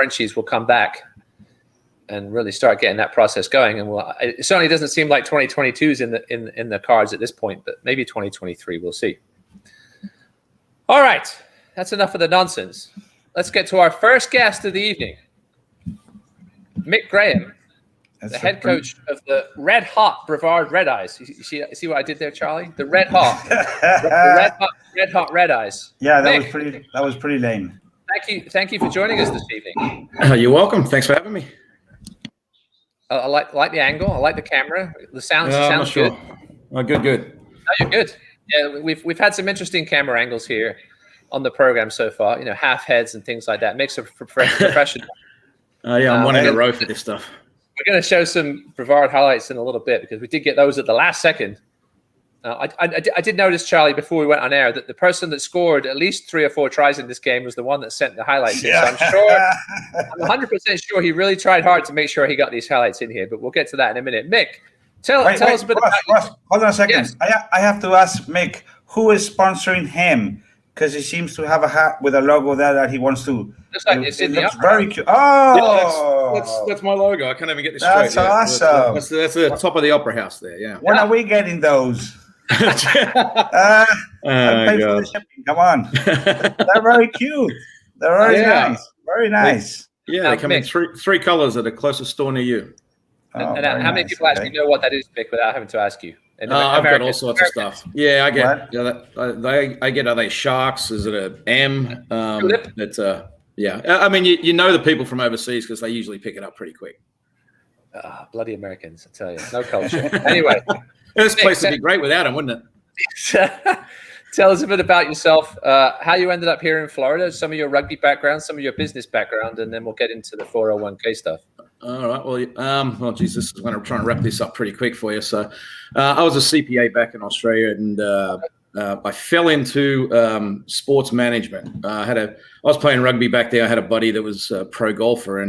Frenchies will come back and really start getting that process going. And it certainly doesn't seem like 2022 is in the cards at this point, but maybe 2023, we'll see. All right, that's enough of the nonsense. Let's get to our first guest of the evening, Mick Graham, the head coach of the Red Hot Brevard Red Eyes. You see what I did there, Charlie? The Red Hot, Red Hot Red Eyes. Yeah, Mick, that was pretty lame. Thank you for joining us this evening. You're welcome. Thanks for having me. I like the angle. I like the camera. The sounds sure. good. Oh, good. No, you're good. Yeah, we've had some interesting camera angles here on the program so far. You know, half heads and things like that. Makes a professional. I'm one in a row for this stuff. We're going to show some Brevard highlights in a little bit because we did get those at the last second. I did notice, Charlie, before we went on air, that the person that scored at least 3 or 4 tries in this game was the one that sent the highlights in. So I'm 100% sure he really tried hard to make sure he got these highlights in here, but we'll get to that in a minute. Mick, tell us a bit about... Ross, hold on a second. Yes. I have to ask Mick, who is sponsoring him? Because he seems to have a hat with a logo there that he wants to... Looks like it's in the looks upper. very cute. Oh! Yeah, that's my logo. I can't even get this straight. That's awesome. That's the top of the opera house there, yeah. When are we getting those? I'll pay for the shipping. Come on. They're very cute. They're very nice. Very nice. They come in three colors at the closest store near you. And how many people actually know what that is, Mick, without having to ask you? I've got all sorts of stuff. Yeah, I get. I get. Are they sharks? Is it a M? It's I mean, you know the people from overseas because they usually pick it up pretty quick. Bloody Americans, I tell you, no culture. Anyway, this place would be great without them, wouldn't it? Tell us a bit about yourself, how you ended up here in Florida, some of your rugby background, some of your business background, and then we'll get into the 401k stuff. All right. Well, geez, this is going to try and wrap this up pretty quick for you. So, I was a CPA back in Australia, and I fell into sports management. I was playing rugby back there. I had a buddy that was a pro golfer,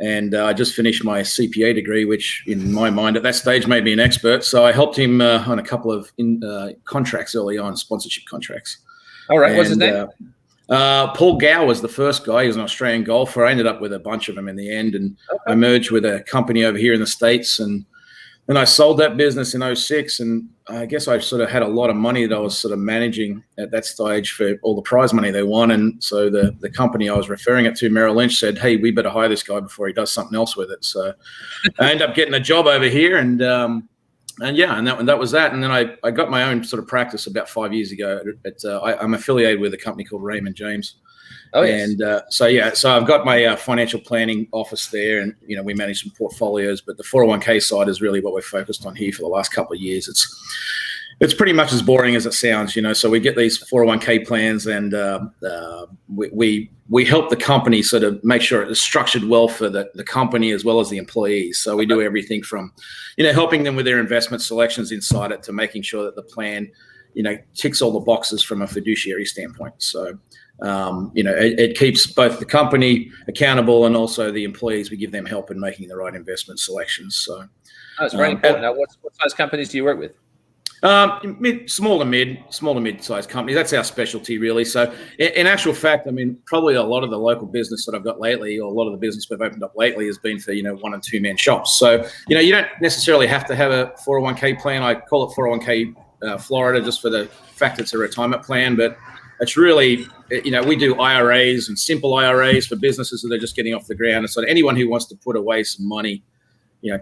and I just finished my CPA degree, which in my mind at that stage made me an expert. So I helped him on a couple of contracts early on, sponsorship contracts. All right. What's his name? Paul Gow was the first guy. He was an Australian golfer. I ended up with a bunch of them in the end, and I merged with a company over here in the States, and then I sold that business in 2006, and I guess I sort of had a lot of money that I was sort of managing at that stage for all the prize money they won. And so the company I was referring it to, Merrill Lynch, said, hey, we better hire this guy before he does something else with it. So I ended up getting a job over here, and that was that. And then I got my own sort of practice about 5 years ago. I'm affiliated with a company called Raymond James. Oh, yes. And so I've got my financial planning office there, and we manage some portfolios. But the 401k side is really what we're focused on here for the last couple of years. It's pretty much as boring as it sounds, So we get these 401k plans, and we help the company sort of make sure it's structured well for the company as well as the employees. So we do everything from, helping them with their investment selections inside it to making sure that the plan, ticks all the boxes from a fiduciary standpoint. So, it keeps both the company accountable and also the employees. We give them help in making the right investment selections. So that's very important. Now, what size companies do you work with? Small to mid-sized companies. That's our specialty, really. So, in actual fact, I mean, probably a lot of the local business that I've got lately, or a lot of the business we've opened up lately, has been for 1 and 2 man shops. So, you don't necessarily have to have a 401k plan. I call it 401k Florida just for the fact it's a retirement plan, but it's really, we do IRAs and simple IRAs for businesses that are just getting off the ground. And so anyone who wants to put away some money,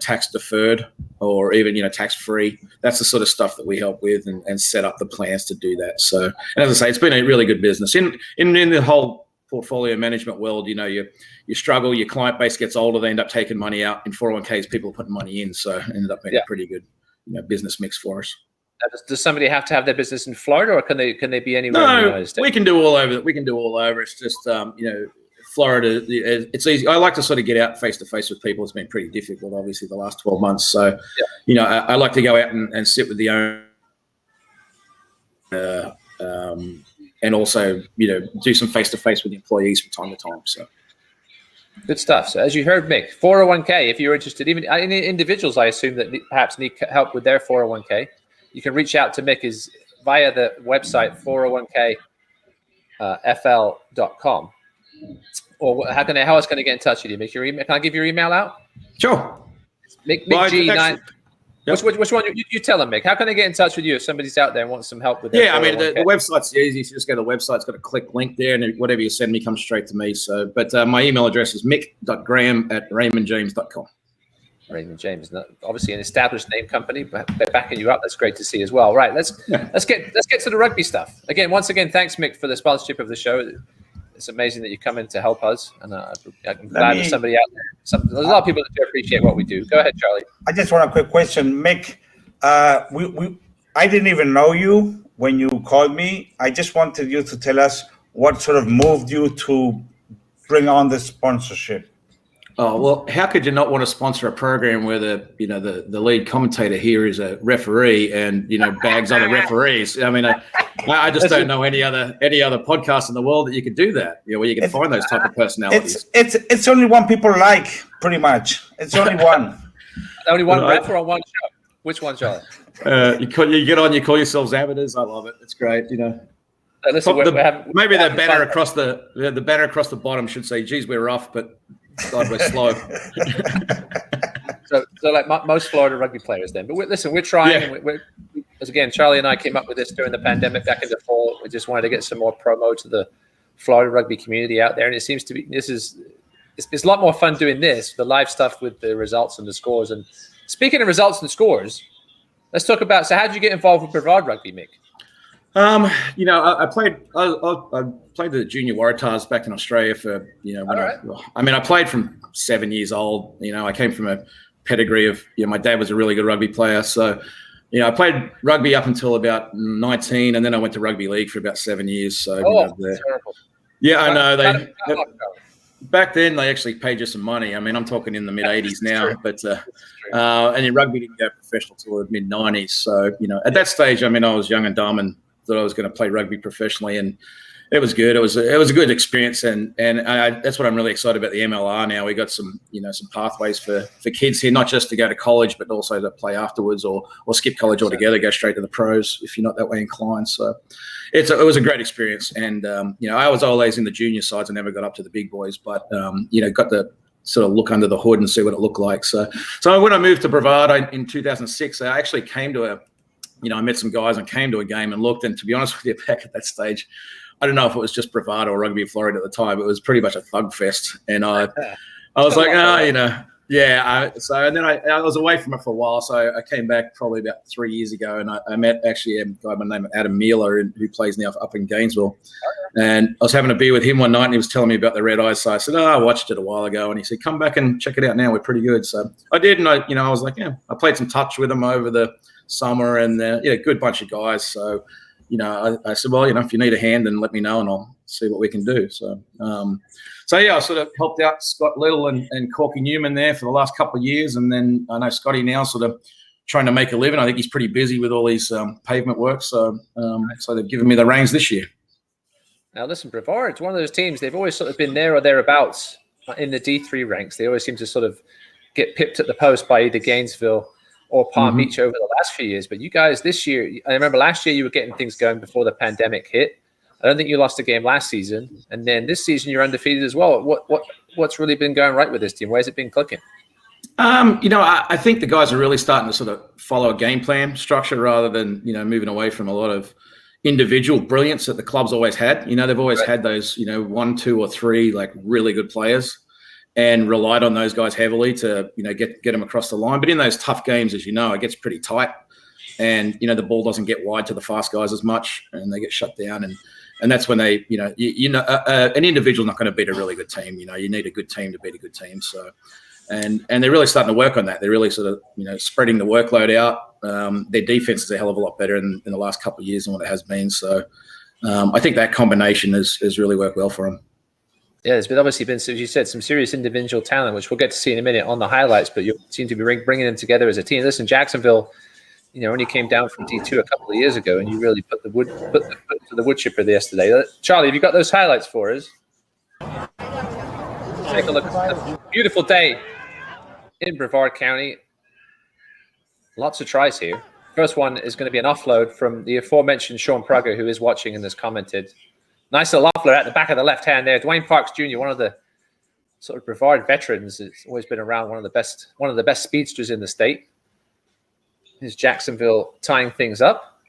tax deferred or even, tax free, that's the sort of stuff that we help with and set up the plans to do that. So, and as I say, it's been a really good business. In the whole portfolio management world, you struggle, your client base gets older, they end up taking money out. In 401ks, people are putting money in. So it ended up being a pretty good business mix for us. Does somebody have to have their business in Florida, or can they be anywhere in the United States? We can do all over. It's just Florida. It's easy. I like to sort of get out face to face with people. It's been pretty difficult, obviously, the last 12 months. So, I like to go out and sit with the owner, and also do some face to face with the employees from time to time. So. Good stuff. So as you heard, Mick, 401k, if you're interested, even individuals, I assume that perhaps need help with their 401k. You can reach out to Mick via the website 401kfl.com. Or how else can they get in touch with you? Make your email. Can I give your email out? Sure. Mick Well, G9. actually, yep. Which one? You tell them, Mick. How can they get in touch with you if somebody's out there and wants some help with their Yeah, I mean, the 401k? website's easy. If you just go to the website, it's got a click link there, and whatever you send me comes straight to me. So, but my email address is mick.graham@raymondjames.com. Raymond James, obviously an established name company, but they're backing you up. That's great to see as well. Right, let's get to the rugby stuff. Once again, thanks, Mick, for the sponsorship of the show. It's amazing that you come in to help us, and I'm glad there's somebody out there. There's a lot of people that do appreciate what we do. Go ahead, Charlie. I just want a quick question, Mick. I didn't even know you when you called me. I just wanted you to tell us what sort of moved you to bring on the sponsorship. Oh, well, how could you not want to sponsor a program where the lead commentator here is a referee and, bags other referees? I mean, I just don't know any other podcast in the world that you could do that, where you can find those type of personalities. It's only one people like, pretty much. It's only one. Only one ref or on one show? Which one, Charlie? You get on, you call yourselves amateurs. I love it. It's great, Listen, maybe the banner across the banner across the bottom should say, "Geez, we're rough, but God, we're slow." so like most Florida rugby players then. But we're trying. Yeah. And again, Charlie and I came up with this during the pandemic back in the fall. We just wanted to get some more promo to the Florida rugby community out there. And it seems to be, it's a lot more fun doing this, the live stuff with the results and the scores. And speaking of results and scores, let's talk about, so how did you get involved with Brevard Rugby, Mick? I played the junior Waratahs back in Australia for, I played from 7 years old. I came from a pedigree of, my dad was a really good rugby player. So, I played rugby up until about 19, and then I went to rugby league for about 7 years. So, terrible. Yeah, I know. Back then, they actually paid you some money. I mean, I'm talking in the mid-'80s now, but and in rugby didn't go professional till the mid-'90s. So, at that stage, I was young and dumb and thought I was going to play rugby professionally, and it was good. It was a good experience, and that's what I'm really excited about the MLR now. We got some pathways for kids here, not just to go to college, but also to play afterwards or skip college altogether, go straight to the pros if you're not that way inclined. So it was a great experience, and I was always in the junior sides. I never got up to the big boys, but got to sort of look under the hood and see what it looked like. So when I moved to Brevard in 2006, I actually came to I met some guys and came to a game and looked. And to be honest with you, back at that stage, I don't know if it was just Brevard or Rugby Florida at the time. It was pretty much a thug fest, and I was like, So and then I was away from it for a while. So I came back probably about 3 years ago, and I met actually a guy by the name of Adam Mueller, who plays now up in Gainesville. And I was having a beer with him one night, and he was telling me about the Red Eyes. So I said, I watched it a while ago, and he said, come back and check it out now. We're pretty good. So I did, and I was like, I played some touch with them over the summer, and good bunch of guys. So. I said, well, if you need a hand, then let me know and I'll see what we can do. So, I sort of helped out Scott Little and Corky Newman there for the last couple of years. And then I know Scotty now sort of trying to make a living. I think he's pretty busy with all these pavement work. So they've given me the reins this year. Now, listen, Brevard, it's one of those teams, they've always sort of been there or thereabouts in the D3 ranks. They always seem to sort of get pipped at the post by either Gainesville or Palm Beach over the last few years. But you guys this year, I remember last year you were getting things going before the pandemic hit. I don't think you lost a game last season. And then this season you're undefeated as well. What's really been going right with this team? Where's it been clicking? I think the guys are really starting to sort of follow a game plan structure rather than, moving away from a lot of individual brilliance that the club's always had. They've always had those, 1, 2, or 3 like really good players, and relied on those guys heavily to, get them across the line. But in those tough games, as it gets pretty tight, and the ball doesn't get wide to the fast guys as much, and they get shut down. And that's when they, an individual's not going to beat a really good team. You need a good team to beat a good team. So, and they're really starting to work on that. They're really sort of, spreading the workload out. Their defense is a hell of a lot better in the last couple of years than what it has been. So, I think that combination has really worked well for them. Yeah, there's obviously been, as you said, some serious individual talent, which we'll get to see in a minute on the highlights, but you seem to be bringing them together as a team. Listen, Jacksonville, only came down from D2 a couple of years ago, and you really put the foot to the wood chipper yesterday. Charlie, have you got those highlights for us? Take a look at the beautiful day in Brevard County. Lots of tries here. First one is going to be an offload from the aforementioned Sean Prugger, who is watching and has commented. Nice little offload at the back of the left hand there. Dwayne Parks Jr., one of the sort of Brevard veterans. It's always been around, one of the best speedsters in the state. Is Jacksonville tying things up?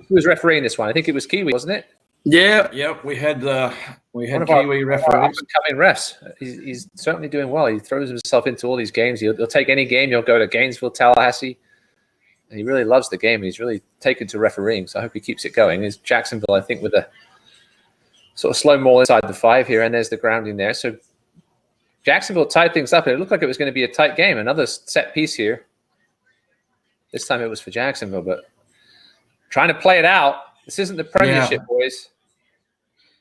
Who was refereeing this one? I think it was Kiwi, wasn't it? Yeah. We had Kiwi referees. Coming refs. He's certainly doing well. He throws himself into all these games. He'll take any game. He'll go to Gainesville, Tallahassee. And he really loves the game. He's really taken to refereeing. So I hope he keeps it going. Is Jacksonville, I think, with a sort of slow maul inside the 5 here, and there's the grounding there. So Jacksonville tied things up. It looked like it was going to be a tight game. Another set piece here. This time it was for Jacksonville, but trying to play it out. This isn't the Premiership, boys.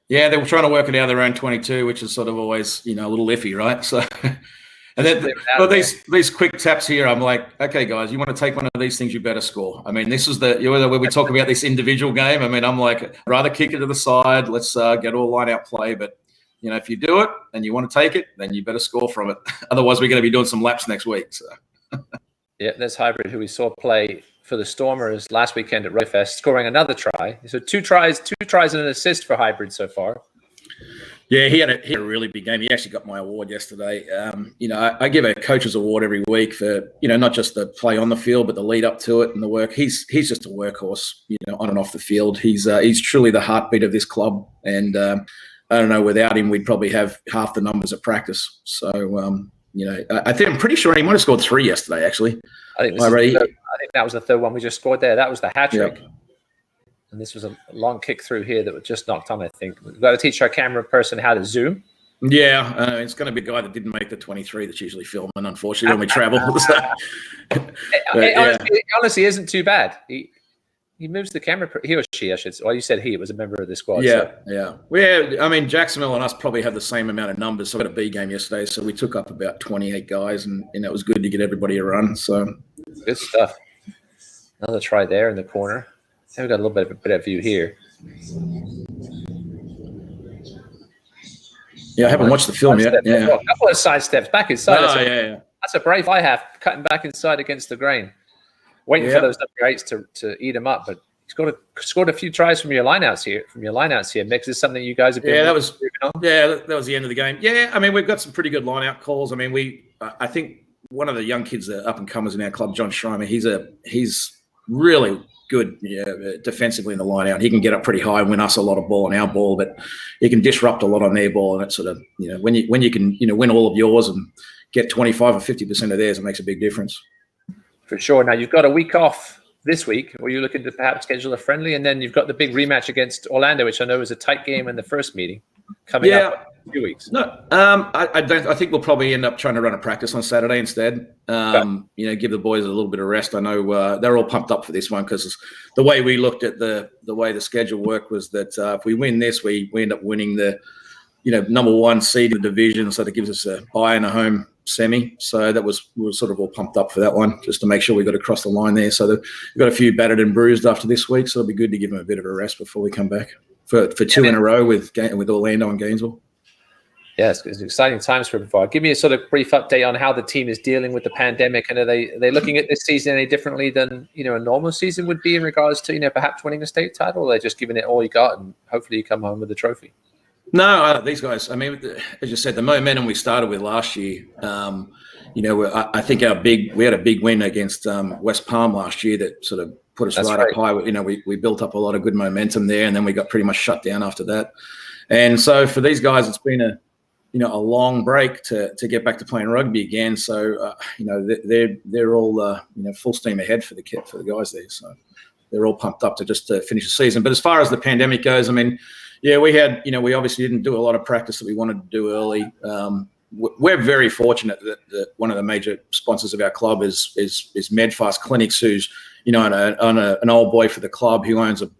Yeah, they were trying to work it out their own 22, which is sort of always, a little iffy, right? So, and then these quick taps here, I'm like, okay, guys, you want to take one of these things, you better score. I mean, this is where we talk about this individual game. I mean, I'm like, rather kick it to the side. Let's get all line out play. But, if you do it and you want to take it, then you better score from it. Otherwise, we're going to be doing some laps next week. So. Yeah, there's Hybrid, who we saw play for the Stormers last weekend at Rugby, scoring another try. So two tries and an assist for Hybrid so far. Yeah, he had a really big game. He actually got my award yesterday. I give a coach's award every week for, not just the play on the field, but the lead up to it and the work. He's just a workhorse, on and off the field. He's truly the heartbeat of this club. And I don't know, without him, we'd probably have half the numbers at practice. So, I'm pretty sure he might have scored 3 yesterday, actually. I think that was the third one we just scored there. That was the hat trick. Yep. And this was a long kick through here that was just knocked on, I think. We've got to teach our camera person how to zoom. Yeah, it's going to be a guy that didn't make the 23 that's usually filming, unfortunately, when we travel. It honestly isn't too bad. He moves the camera. He or she, I should say. Well, you said he. It was a member of the squad. Yeah. I mean, Jacksonville and us probably have the same amount of numbers. So we had a B game yesterday, so we took up about 28 guys, and it was good to get everybody a run. So good stuff. Another try there in the corner. We've got a little bit of a view here. Yeah, I haven't watched the film yet. Yeah, a couple of side steps back inside. Yeah. That's a brave I have, cutting back inside against the grain. Waiting for those number 8s to eat him up, but he's scored a few tries from your lineouts here. Mick, is this something you guys have been? That was the end of the game. Yeah, I mean, we've got some pretty good lineout calls. I mean, I think one of the young kids, the up and comers in our club, John Schreimer, he's really good defensively in the line out. He can get up pretty high and win us a lot of ball on our ball, but he can disrupt a lot on their ball. And it's sort of, when you can, win all of yours and get 25 or 50% of theirs, it makes a big difference. For sure. Now, you've got a week off this week. Were you looking to perhaps schedule a friendly? And then you've got the big rematch against Orlando, which I know is a tight game in the first meeting coming up in a few weeks. No, I think we'll probably end up trying to run a practice on Saturday instead. Give the boys a little bit of rest. I know they're all pumped up for this one because the way we looked at the way the schedule worked was that if we win this, we end up winning the number 1 seed in the division, so that gives us a bye and a home semi. So we were sort of all pumped up for that one, just to make sure we got across the line there. So we've got a few battered and bruised after this week, so it'll be good to give them a bit of a rest before we come back for 2 in a row with Orlando and Gainesville. Yes, it's exciting times for Brevard. Give me a sort of brief update on how the team is dealing with the pandemic, and are they looking at this season any differently than a normal season would be in regards to perhaps winning a state title? Or are they just giving it all you got and hopefully you come home with the trophy? No, these guys, I mean, as you said, the momentum we started with last year, I think we had a big win against West Palm last year that sort of put us right up high. We built up a lot of good momentum there, and then we got pretty much shut down after that. And so for these guys, it's been a long break to get back to playing rugby again. So, they're all, full steam ahead for the guys there. So they're all pumped up to finish the season. But as far as the pandemic goes, I mean, yeah, we had, we obviously didn't do a lot of practice that we wanted to do early. We're very fortunate that one of the major sponsors of our club is Medfast Clinics, who's, an old boy for the club who owns a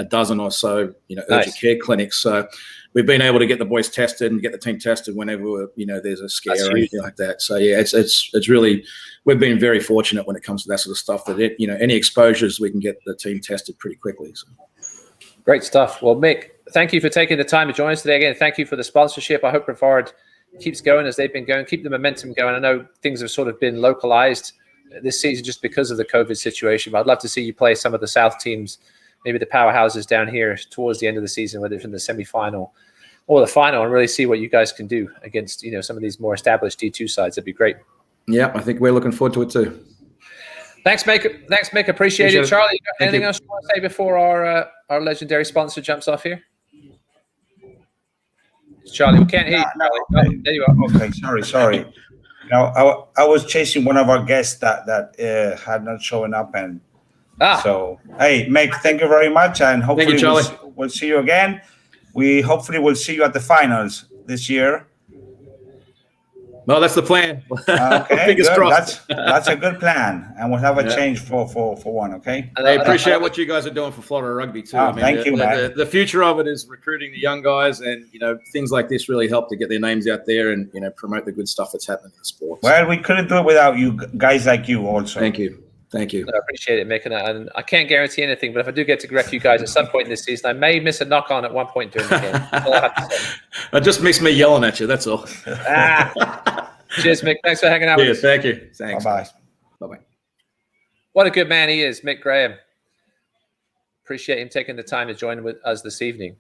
dozen or so, urgent care clinics. So we've been able to get the boys tested and get the team tested whenever, there's a scare or anything like that. So yeah, it's really, we've been very fortunate when it comes to that sort of stuff that any exposures, we can get the team tested pretty quickly. So. Great stuff. Well, Mick, thank you for taking the time to join us today. Again, thank you for the sponsorship. I hope Brevard keeps going as they've been going. Keep the momentum going. I know things have sort of been localized this season just because of the COVID situation, but I'd love to see you play some of the South teams, maybe the powerhouses down here towards the end of the season, whether it's in the semifinal or the final and really see what you guys can do against, some of these more established D2 sides. That'd be great. Yeah, I think we're looking forward to it too. Thanks, Mick. Thanks, Mick. Appreciate it. Charlie, anything else you want to say before our legendary sponsor jumps off here? Charlie, we can't hear you. Charlie. Okay. Oh, there you are. Okay, sorry. Now, I was chasing one of our guests that had not shown up, and so hey, Mick, thank you very much, and hopefully we'll see you again. We hopefully will see you at the finals this year. Well, that's the plan. Okay, Fingers good. crossed. That's a good plan, and we'll have a change for one. Okay. I appreciate what you guys are doing for Florida Rugby too. I mean, thank you, man. The future of it is recruiting the young guys, and things like this really help to get their names out there and promote the good stuff that's happening in the sport. Well, we couldn't do it without you guys like you also. Thank you. Thank you. I appreciate it, Mick. And I can't guarantee anything, but if I do get to correct you guys at some point in this season, I may miss a knock on at one point during the game. That's all I have to say. I just miss me yelling at you. That's all. Cheers, Mick. Thanks for hanging out with us. Thank you. Thanks. Bye-bye. Bye-bye. What a good man he is, Mick Graham. Appreciate him taking the time to join with us this evening.